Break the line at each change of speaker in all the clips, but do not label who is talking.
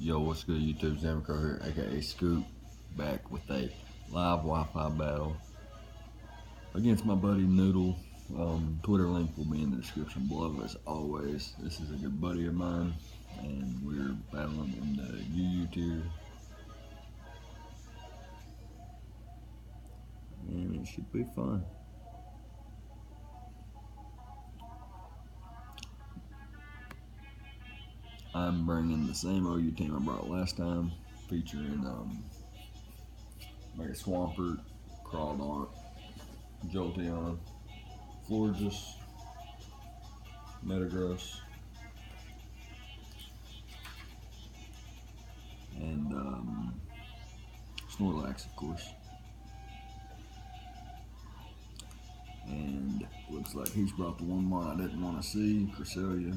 Yo, what's good, YouTube? Zamco here, aka Scoop, back with a live Wi-Fi battle against my buddy Noodle. Twitter link will be in the description below, as always. This is a good buddy of mine, and we're battling in the UU tier. And it should be fun. I'm bringing the same OU team I brought last time, featuring Mega Swampert, Crawdart, Jolteon, Florges, Metagross, and Snorlax, of course. And looks like he's brought the one I didn't want to see, Cresselia,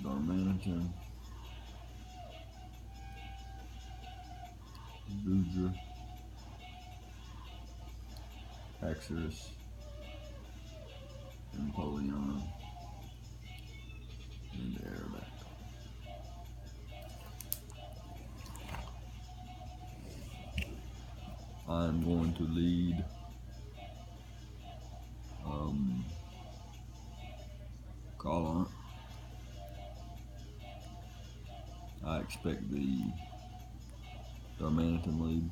Darmanitan, Boudre, Haxorus, and Polion, and Aerodactyl. I'm going to lead call on it. I expect the Darmanitan lead.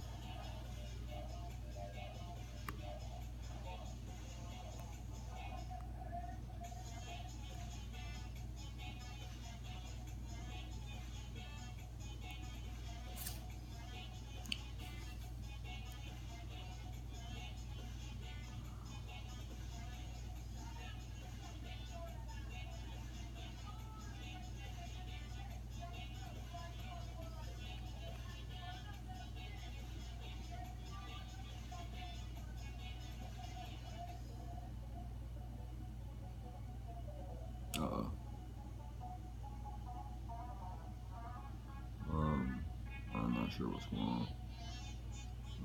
I'm not sure what's going on.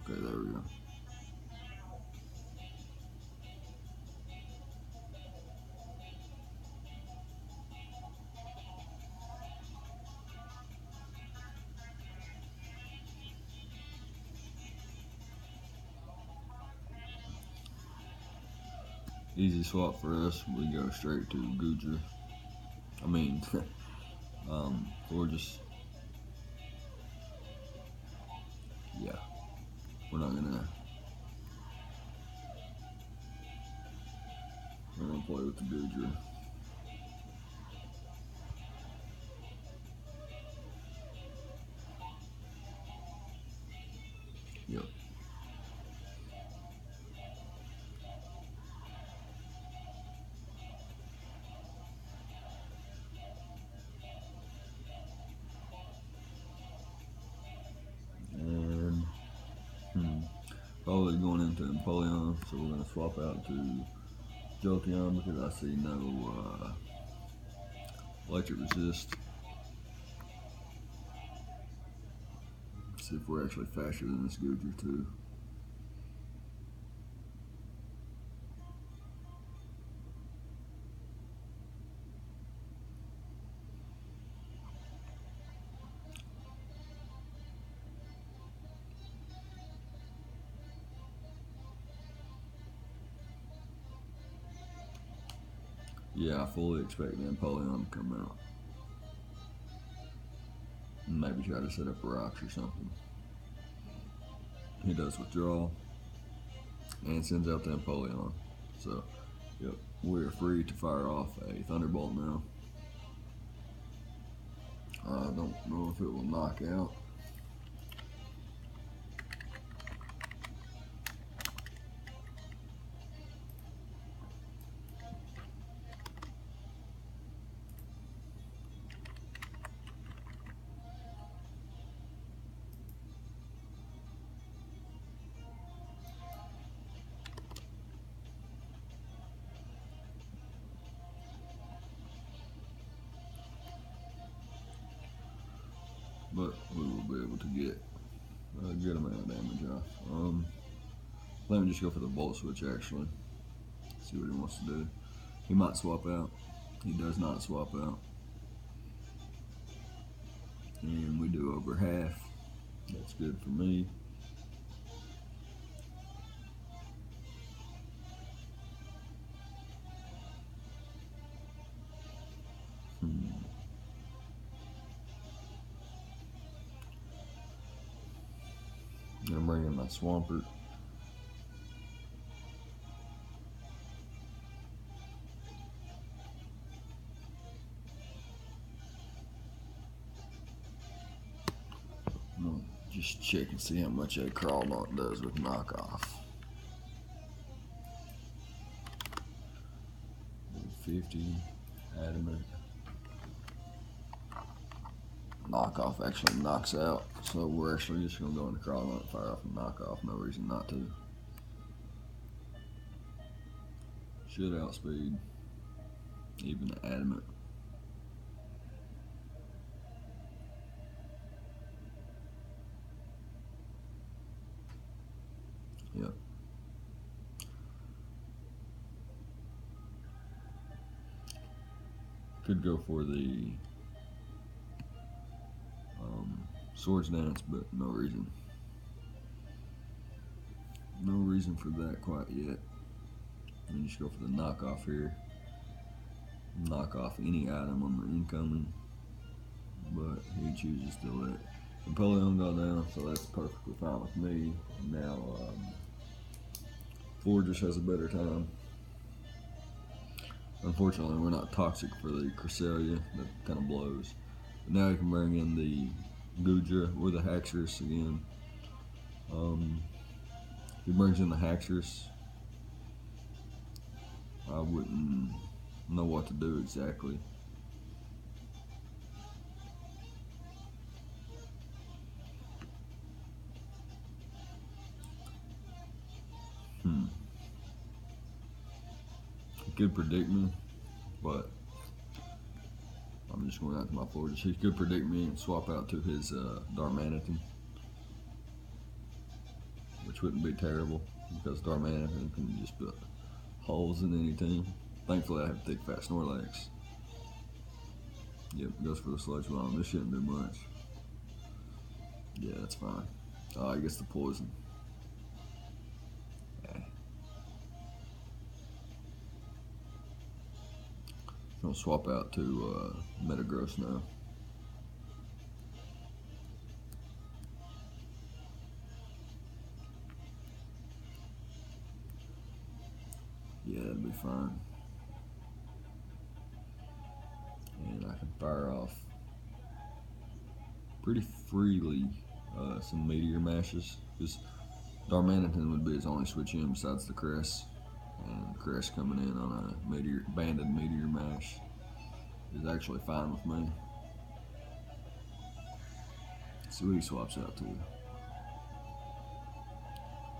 Okay, there we go. Easy swap for us. We go straight to Goodra. Florges. Yeah, we're gonna play with the Goodra. Yep. Probably going into Empoleon, so we're going to swap out to Jolteon because I see no electric resist. Let's see if we're actually faster than this Goodra too. Yeah, I fully expect the Empoleon to come out. Maybe try to set up rocks or something. He does withdraw and sends out the Empoleon. So, yep, we're free to fire off a Thunderbolt now. I don't know if it will knock out. But we will be able to get a good amount of damage off. Let me just go for the Volt Switch actually. See what he wants to do. He might swap out. He does not swap out. And we do over half. That's good for me. I'm gonna bring in my Swampert. Just check and see how much a crawl knot does with knockoff. 50 adamant. Knockoff actually knocks out, so we're actually just gonna go into crawl knot and fire off a knockoff. No reason not to. Should outspeed even the adamant. Yep. Could go for the Swords Dance, but no reason. No reason for that quite yet. And just go for the knockoff here. Knock off any item on the incoming, but he chooses to let Napoleon go down, so that's perfectly fine with me. Now, Fortress has a better time. Unfortunately, we're not toxic for the Cresselia. That kind of blows. But now you can bring in the Gudra or the Haxorus again. If he brings in the Haxorus, I wouldn't know what to do exactly. He could predict me, but I'm just going out to my Fortress. He could predict me and swap out to his Darmanitan, which wouldn't be terrible because Darmanitan can just put holes in any team. Thankfully, I have thick, fat Snorlax. Yep, goes for the Sludge Bomb. This shouldn't do much. Yeah, that's fine. Oh, I guess the poison. Yeah. I'll swap out to Metagross now. Yeah, that'd be fine. And I can fire off pretty freely some Meteor Mashes, because Darmanitan would be his only switch in besides the Crest. And Crest coming in on a banded Meteor Mash is actually fine with me. Let's see what he swaps out to.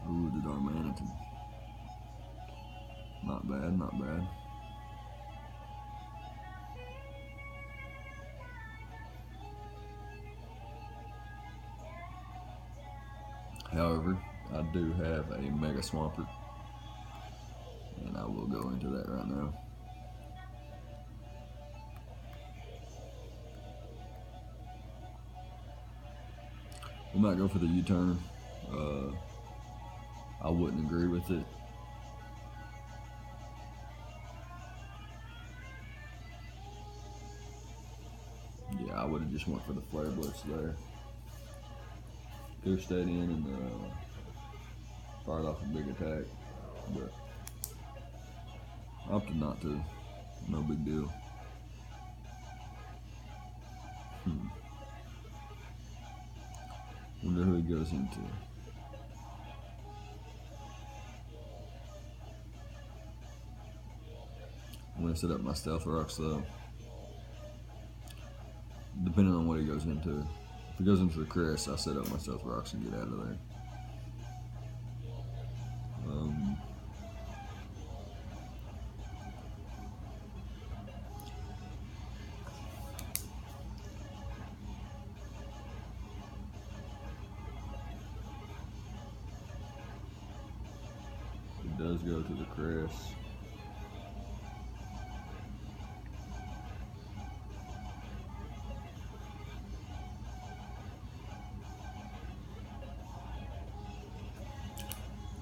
Ooh, the Darmanitan. Not bad, not bad. However, I do have a Mega Swampert, and I will go into that right now. We might go for the U-turn. I wouldn't agree with it. Yeah, I would have just went for the Flare Blitz there. Could have stayed in and fired off a big attack, but opted not to. No big deal. Wonder who he goes into. I'm gonna set up my Stealth Rocks though. Depending on what he goes into. If he goes into the Crest, I set up my Stealth Rocks and get out of there. It does go to the Crest.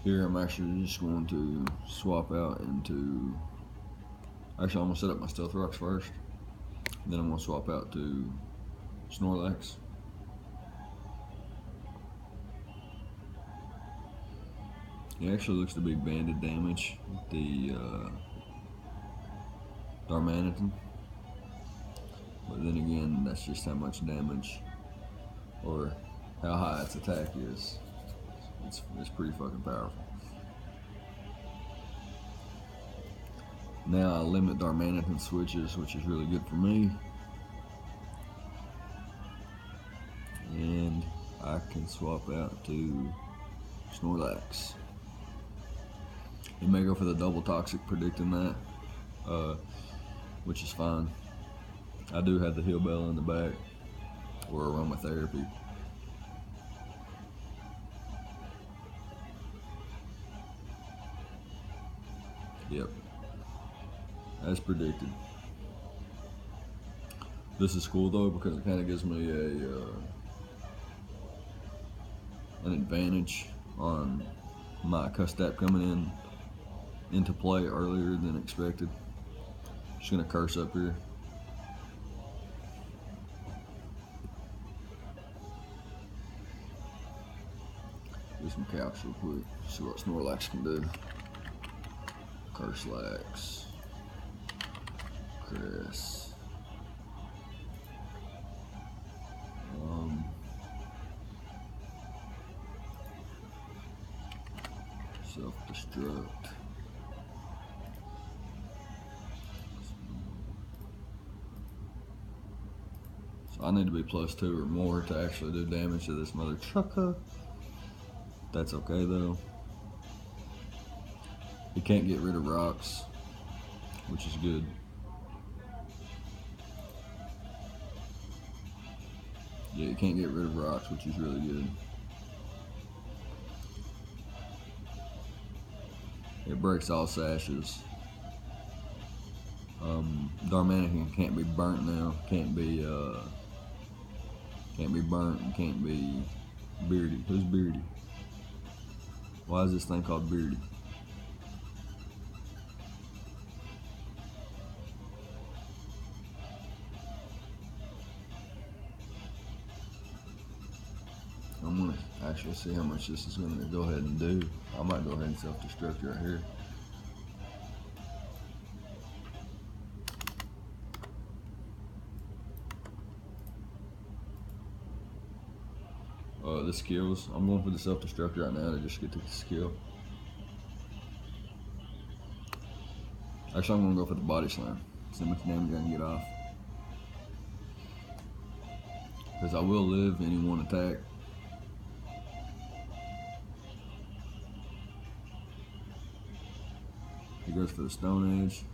Here I'm actually just going to swap out into, actually I'm going to set up my Stealth Rocks first, then I'm going to swap out to Snorlax. He actually looks to be banded damage with the Darmanitan, but then again, that's just how much damage or how high its attack is. It's pretty fucking powerful. Now I limit Darmanitan switches, which is really good for me. And I can swap out to Snorlax. He may go for the double toxic, predicting that, which is fine. I do have the Heal Bell in the back, or Aromatherapy. Yep, as predicted. This is cool though, because it kind of gives me an advantage on my Custap coming into play earlier than expected. Just gonna curse up here. Do some caps real quick. See what Snorlax can do. Curslax. Chris. Self-destruct. So I need to be +2 or more to actually do damage to this mother trucker. That's okay though. He can't get rid of rocks, which is good. Yeah, you can't get rid of rocks, which is really good. It breaks all sashes. Darmanitan can't be burnt now. Can't be burnt and can't be Beardy. Who's Beardy? Why is this thing called Beardy? I'm gonna actually see how much this is gonna go ahead and do. I might go ahead and self-destruct right here. The skills. I'm going for the self-destruct right now to just get to the skill. Actually, I'm gonna go for the body slam. See how much damage I can get off. Because I will live any one attack. He goes for the Stone Edge.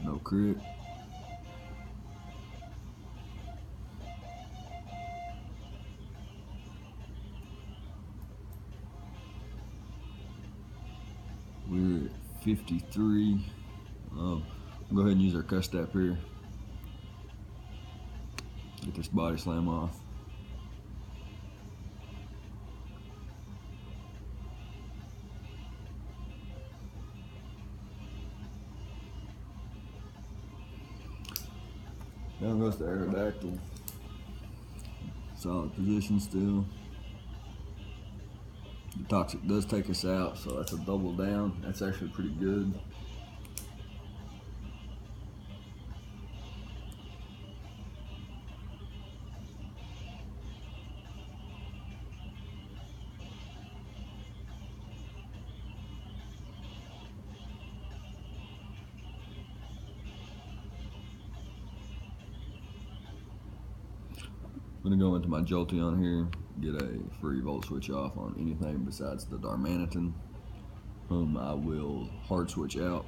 No crit. We're at 53. We'll go ahead and use our Custap here. Get this body slam off. Down goes the Aerodactyl. Solid position still. The Toxic does take us out, so that's a double down. That's actually pretty good. I'm gonna go into my Jolteon here, get a free Volt Switch off on anything besides the Darmanitan, whom I will hard switch out.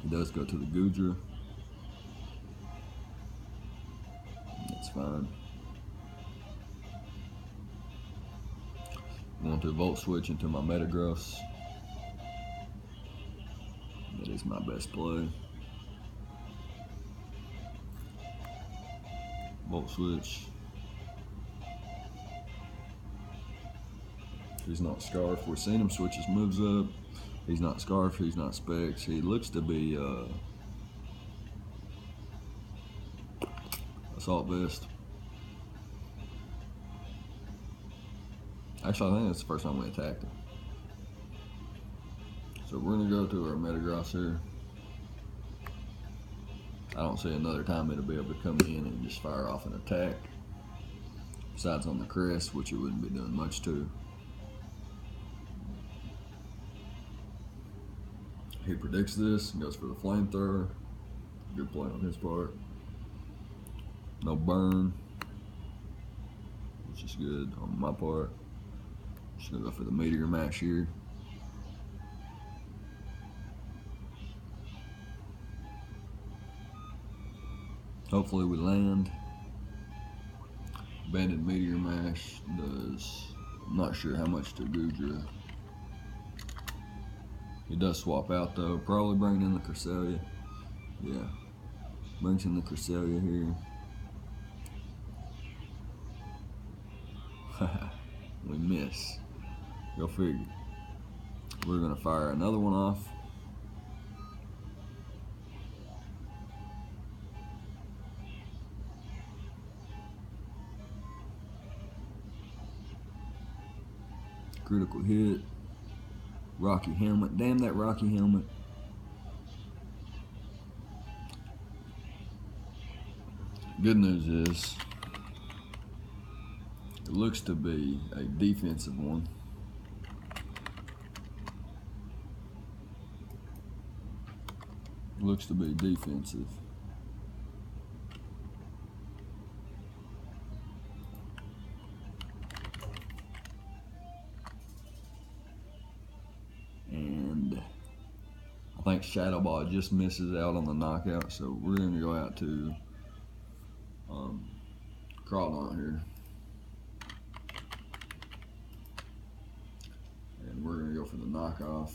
He does go to the Goodra. That's fine. I'm going to Volt Switch into my Metagross. That is my best play. Volt Switch. He's not scarf. We've seen him switch his moves up. He's not scarf. He's not specs. He looks to be assault vest. Actually, I think that's the first time we attacked him. So we're gonna go to our Metagross here. I don't see another time it'll be able to come in and just fire off an attack. Besides on the crest, which it wouldn't be doing much to. He predicts this and goes for the flamethrower. Good play on his part. No burn, which is good on my part. Just gonna go for the meteor mash here. Hopefully we land. Banded meteor mash does, I'm not sure how much to Goodra. He does swap out though, probably bringing in the Cresselia. Yeah, brings in the Cresselia here. We miss. Go figure. We're gonna fire another one off. Critical hit. Rocky helmet. Damn that Rocky helmet. Good news is, it looks to be a defensive one. Looks to be defensive. And I think Shadow Ball just misses out on the knockout, so we're going to go out to Crawdon here. And we're going to go for the knockoff.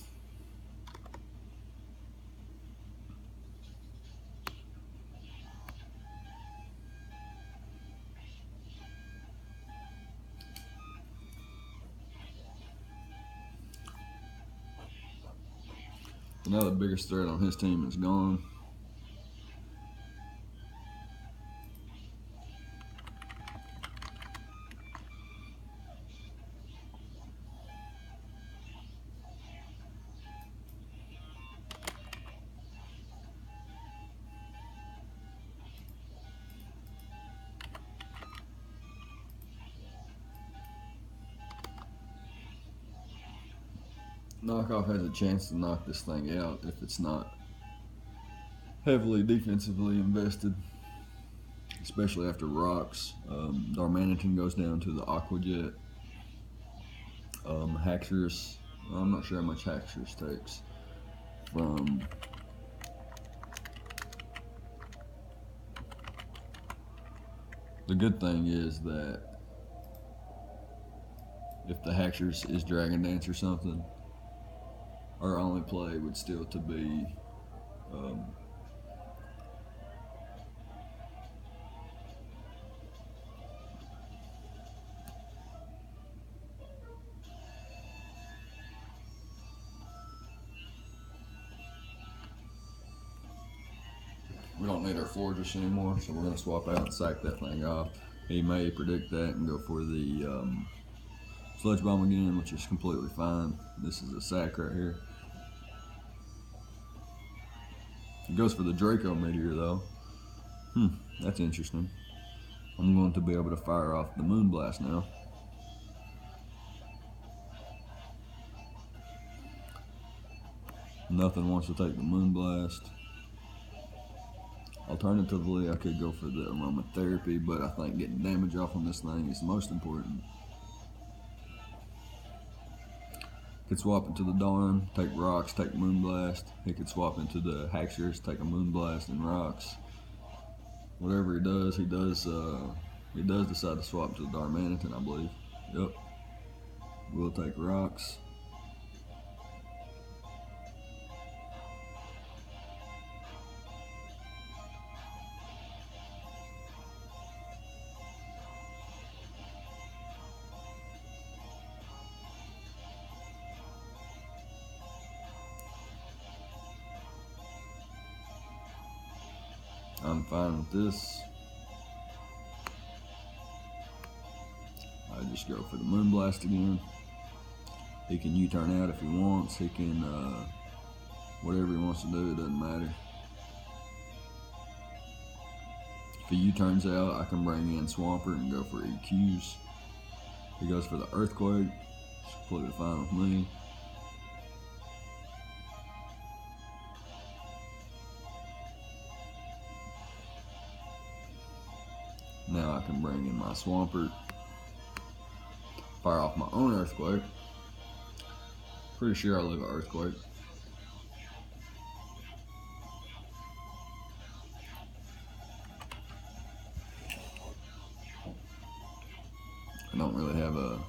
Now the biggest threat on his team is gone. Knockoff has a chance to knock this thing out if it's not heavily defensively invested, especially after rocks. Darmanitan goes down to the Aqua Jet. Haxorus, I'm not sure how much Haxorus takes from the good thing is that if the Haxorus is Dragon Dance or something, our only play would still to be we don't need our Fortress anymore, so we're going to swap out and sack that thing off. He may predict that and go for the Sludge Bomb again, which is completely fine. This is a sack right here. He goes for the Draco Meteor though. That's interesting. I'm going to be able to fire off the Moonblast now. Nothing wants to take the Moonblast. Alternatively, I could go for the Aromatherapy, but I think getting damage off on this thing is most important. Could swap into the Darn, take rocks, take Moonblast. He could swap into the Haxorus, take a Moonblast and rocks. Whatever he does decide to swap to the Darmanitan, I believe. Yep. We'll take rocks. I'm fine with this. I just go for the Moonblast again. He can U-turn out if he wants. He can, whatever he wants to do, it doesn't matter. If he U-turns out, I can bring in Swampert and go for EQs. He goes for the Earthquake. It's completely fine with me. Now I can bring in my Swampert. Fire off my own Earthquake. Pretty sure I leave an Earthquake. I don't really have a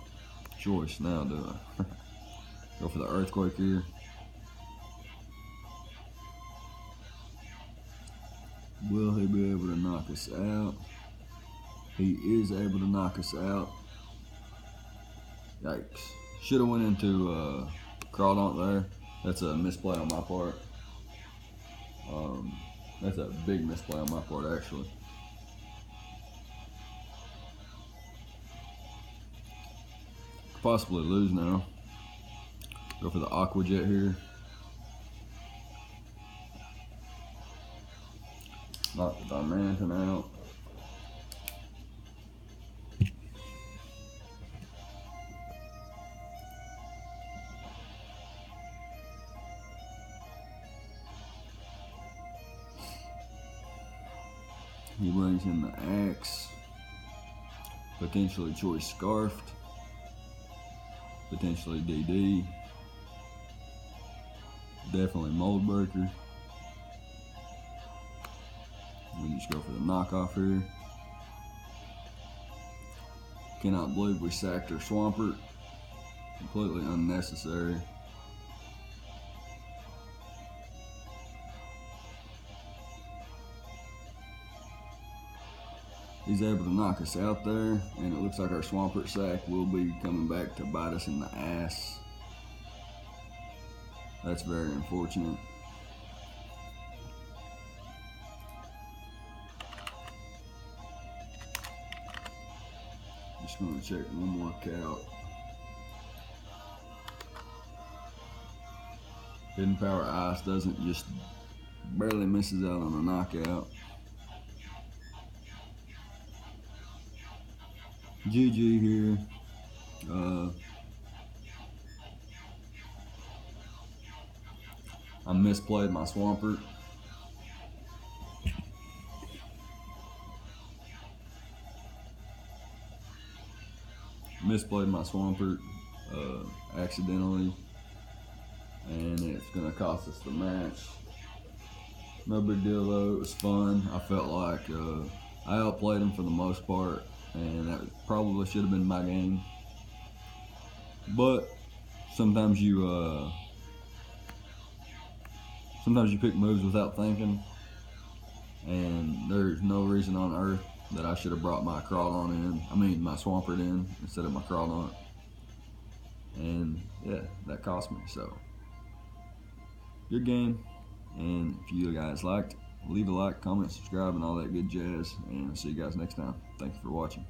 choice now, do I? Go for the Earthquake here. Will he be able to knock us out? He is able to knock us out. Yikes. Should have went into Crawdaunt there. That's a misplay on my part. That's a big misplay on my part, actually. Possibly lose now. Go for the Aqua Jet here. Knock the Diamantine out. He brings in the Axe. Potentially Choice Scarfed. Potentially DD. Definitely Mold Breaker. We just go for the knockoff here. Cannot believe we sacked our Swampert. Completely unnecessary. He's able to knock us out there, and it looks like our Swampert sack will be coming back to bite us in the ass. That's very unfortunate. Just gonna check one more count. Hidden Power Ice doesn't, just barely misses out on a knockout. GG here. I misplayed my Swampert. Misplayed my Swampert accidentally, and it's gonna cost us the match. No big deal though, it was fun. I felt like I outplayed him for the most part, and that probably should have been my game. But sometimes you pick moves without thinking, and there's no reason on earth that I should have brought my Crawdaunt in. I mean my Swampert in instead of my Crawdaunt. And yeah, that cost me. So good game. And if you guys liked, leave a like, comment, subscribe, and all that good jazz. And I'll see you guys next time. Thank you for watching.